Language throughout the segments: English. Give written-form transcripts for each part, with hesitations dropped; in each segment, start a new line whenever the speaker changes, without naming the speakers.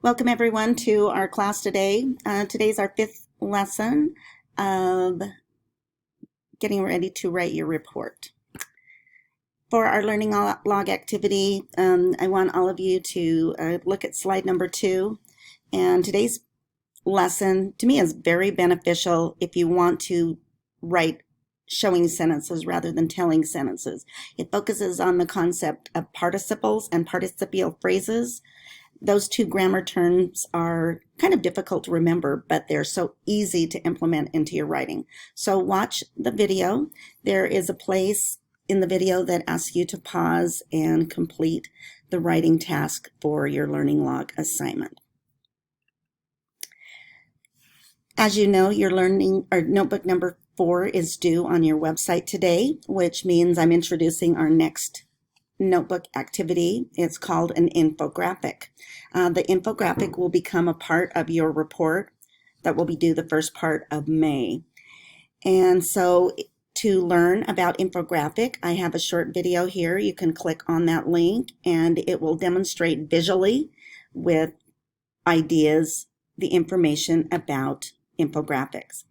Welcome everyone to our class today. Today's our fifth lesson of getting ready to write your report. For our learning log activity, I want all of you to look at slide number 2. And today's lesson to me is very beneficial if you want to write showing sentences rather than telling sentences. It focuses on the concept of participles and participial phrases. Those two grammar terms are kind of difficult to remember, but they're so easy to implement into your writing. So watch the video. There is a place in the video that asks you to pause and complete the writing task for your learning log assignment. As you know, your learning or notebook number 4 is due on your website today, which means I'm introducing our next notebook activity. It's called an infographic. The infographic will become a part of your report that will be due the first part of May. And so to learn about infographic, I have a short video here. You can click on that link and it will demonstrate visually with ideas the information about infographics.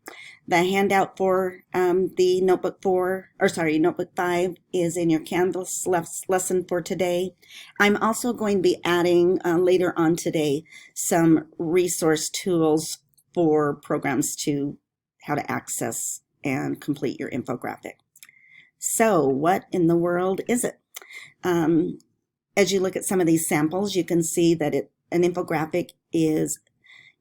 The handout for the notebook 5 is in your Canvas lesson for today. I'm also going to be adding later on today some resource tools for programs to how to access and complete your infographic. So what in the world is it? As you look at some of these samples, you can see that an infographic is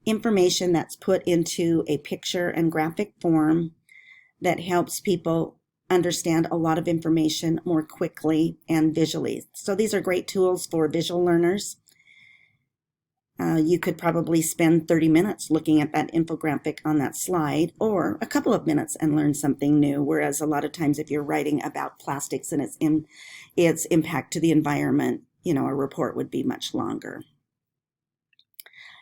information that's put into a picture and graphic form that helps people understand a lot of information more quickly and visually. So these are great tools for visual learners. You could probably spend 30 minutes looking at that infographic on that slide, or a couple of minutes and learn something new, whereas a lot of times if you're writing about plastics and its impact to the environment, a report would be much longer.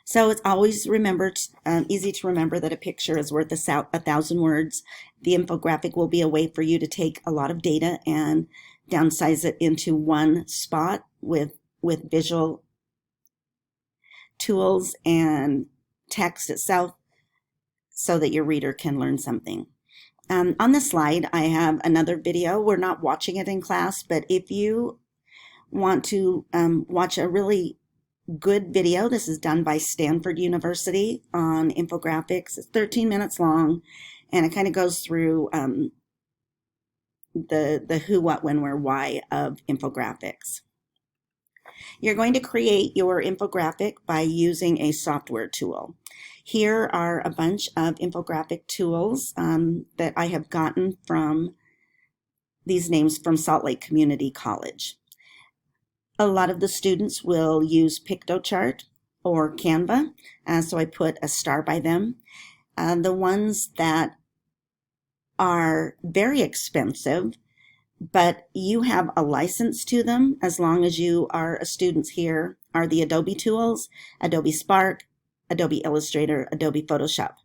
So it's always easy to remember that a picture is worth 1,000 words. The infographic will be a way for you to take a lot of data and downsize it into one spot with visual tools and text itself so that your reader can learn something. On this slide, I have another video. We're not watching it in class, but if you want to watch a really good video. This is done by Stanford University on infographics. It's 13 minutes long, and it kind of goes through the who, what, when, where, why of infographics. You're going to create your infographic by using a software tool. Here are a bunch of infographic tools that I have gotten from these names from Salt Lake Community College. A lot of the students will use Piktochart or Canva, so I put a star by them. The ones that are very expensive, but you have a license to them as long as you are a student here, are the Adobe tools, Adobe Spark, Adobe Illustrator, Adobe Photoshop.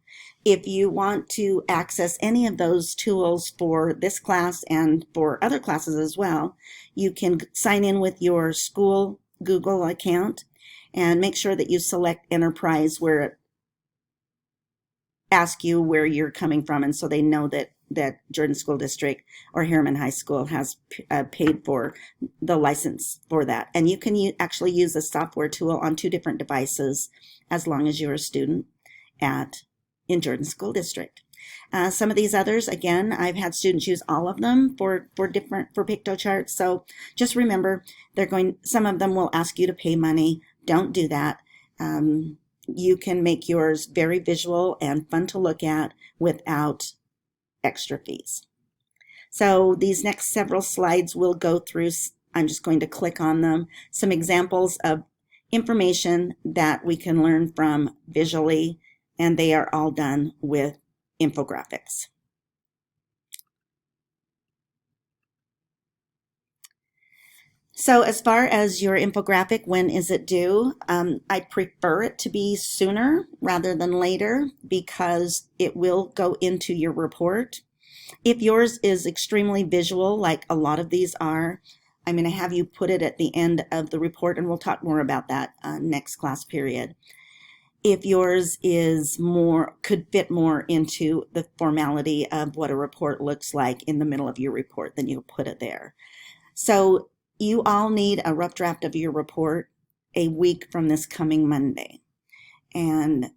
If you want to access any of those tools for this class and for other classes as well, you can sign in with your school Google account and make sure that you select Enterprise where it asks you where you're coming from, and so they know that Jordan School District or Harriman High School has paid for the license for that. And you can actually use a software tool on 2 different devices as long as you're a student in Jordan School District. Some of these others, again, I've had students use all of them for Piktochart. So just remember, some of them will ask you to pay money. Don't do that. You can make yours very visual and fun to look at without extra fees. So these next several slides will go through, I'm just going to click on them, some examples of information that we can learn from visually, and they are all done with infographics. So as far as your infographic, when is it due? I prefer it to be sooner rather than later because it will go into your report. If yours is extremely visual, like a lot of these are, I'm going to have you put it at the end of the report, and we'll talk more about that next class period. If yours is more, could fit more into the formality of what a report looks like in the middle of your report, then you'll put it there. So you all need a rough draft of your report a week from this coming Monday. And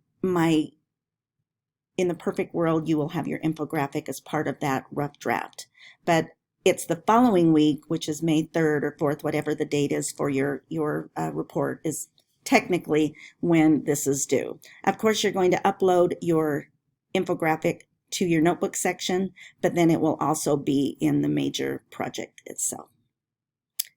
in the perfect world, you will have your infographic as part of that rough draft. But it's the following week, which is May 3rd or 4th, whatever the date is for your report, is technically when this is due. Of course, you're going to upload your infographic to your notebook section, but then it will also be in the major project itself.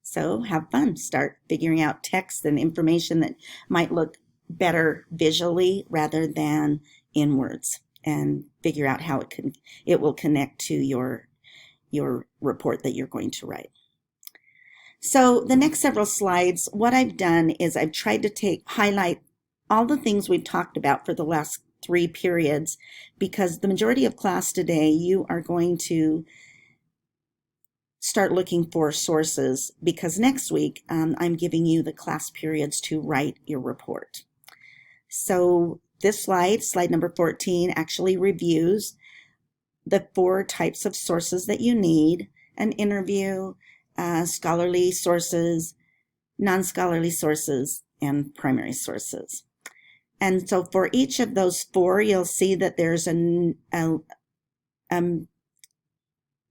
So have fun. Start figuring out text and information that might look better visually rather than in words, and figure out how it will connect to your report that you're going to write. So the next several slides, what I've done is I've tried to highlight all the things we've talked about for the last 3 periods, because the majority of class today, you are going to start looking for sources, because next week I'm giving you the class periods to write your report. So this slide number 14, actually reviews the 4 types of sources that you need: an interview, scholarly sources, non-scholarly sources, and primary sources. And so for each of those 4, you'll see that there's a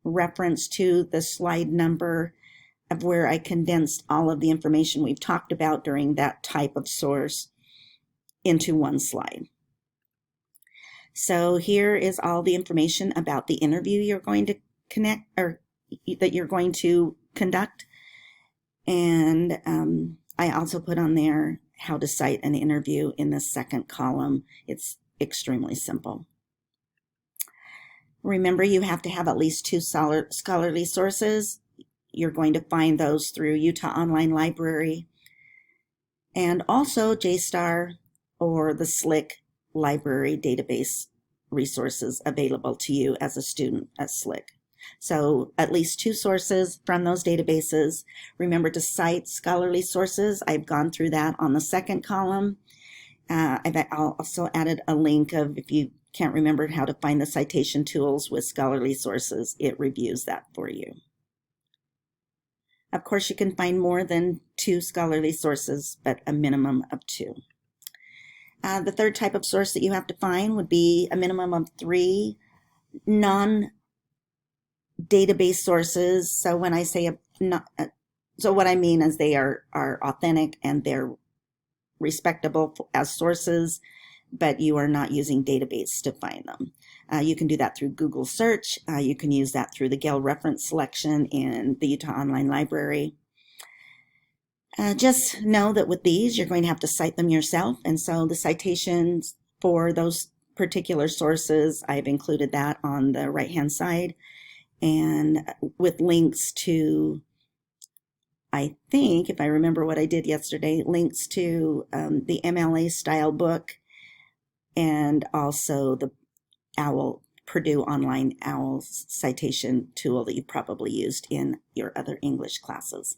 reference to the slide number of where I condensed all of the information we've talked about during that type of source into one slide. So here is all the information about the interview you're going to that you're going to conduct. And I also put on there how to cite an interview in the second column. It's extremely simple. Remember, you have to have at least 2 scholarly sources. You're going to find those through Utah Online Library, and also JSTOR or the SLIC library database resources available to you as a student at SLIC. So at least 2 sources from those databases. Remember to cite scholarly sources. I've gone through that on the second column. I've also added a link of, if you can't remember how to find the citation tools with scholarly sources, it reviews that for you. Of course, you can find more than 2 scholarly sources, but a minimum of 2. The third type of source that you have to find would be a minimum of 3 non-database sources. So when I say so what I mean is they are authentic and they're respectable as sources, but you are not using database to find them. You can do that through Google search. You can use that through the Gale reference selection in the Utah Online Library. Just know that with these, you're going to have to cite them yourself. And so the citations for those particular sources, I've included that on the right-hand side, and with links to, I think, if I remember what I did yesterday, links to the MLA style book, and also the Purdue Online OWL citation tool that you probably used in your other English classes.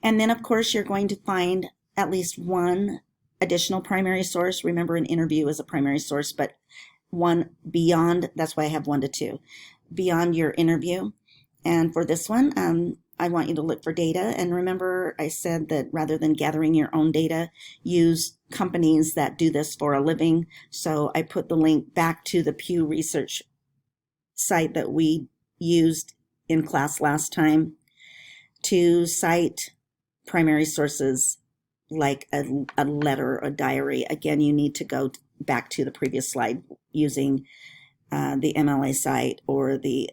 And then, of course, you're going to find at least 1 additional primary source. Remember, an interview is a primary source, but 1 beyond, that's why I have 1 to 2, beyond your interview. And for this one, I want you to look for data. And remember, I said that rather than gathering your own data, use companies that do this for a living. So I put the link back to the Pew Research site that we used in class last time to cite primary sources like a letter or a diary. Again, you need to go back to the previous slide using the MLA site or the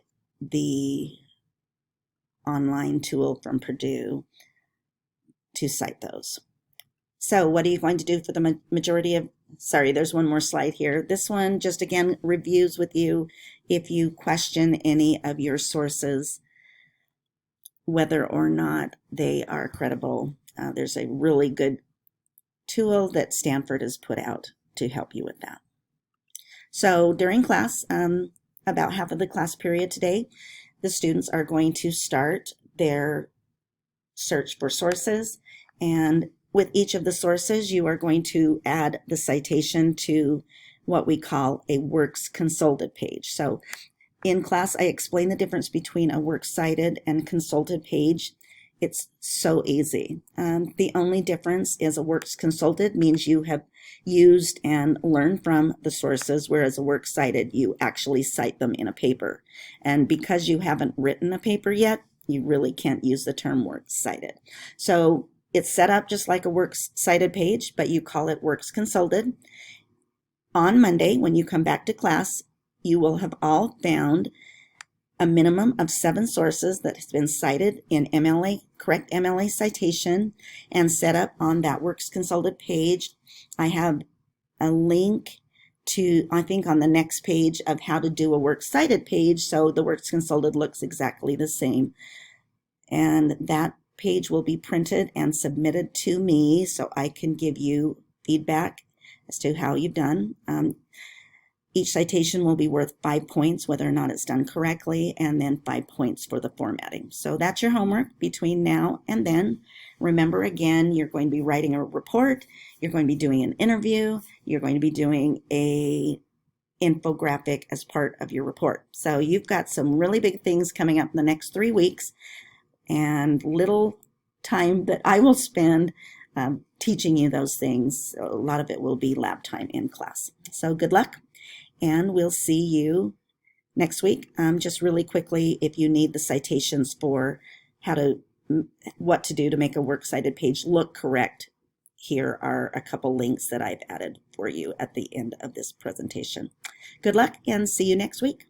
online tool from Purdue to cite those. So what are you going to do for the majority of, sorry, there's one more slide here. This one just again reviews with you if you question any of your sources, whether or not they are credible. There's a really good tool that Stanford has put out to help you with that. So during class, about half of the class period today, the students are going to start their search for sources, and with each of the sources you are going to add the citation to what we call a works consulted page. So in class I explain the difference between a works cited and consulted page. It's so easy. The only difference is a works consulted means you have used and learned from the sources, whereas a works cited, you actually cite them in a paper. And because you haven't written a paper yet, you really can't use the term works cited. So it's set up just like a works cited page, but you call it works consulted. On Monday, when you come back to class, you will have all found a minimum of 7 sources that has been cited in MLA, correct MLA citation, and set up on that works consulted page. I have a link to, I think, on the next page of how to do a works cited page, so the works consulted looks exactly the same. And that page will be printed and submitted to me so I can give you feedback as to how you've done. Each citation will be worth 5 points, whether or not it's done correctly, and then 5 points for the formatting. So that's your homework between now and then. Remember, again, you're going to be writing a report, you're going to be doing an interview, you're going to be doing a infographic as part of your report. So you've got some really big things coming up in the next 3 weeks, and little time that I will spend teaching you those things. A lot of it will be lab time in class. So good luck. And we'll see you next week. Just really quickly, if you need the citations for what to do to make a works cited page look correct, here are a couple links that I've added for you at the end of this presentation. Good luck and see you next week.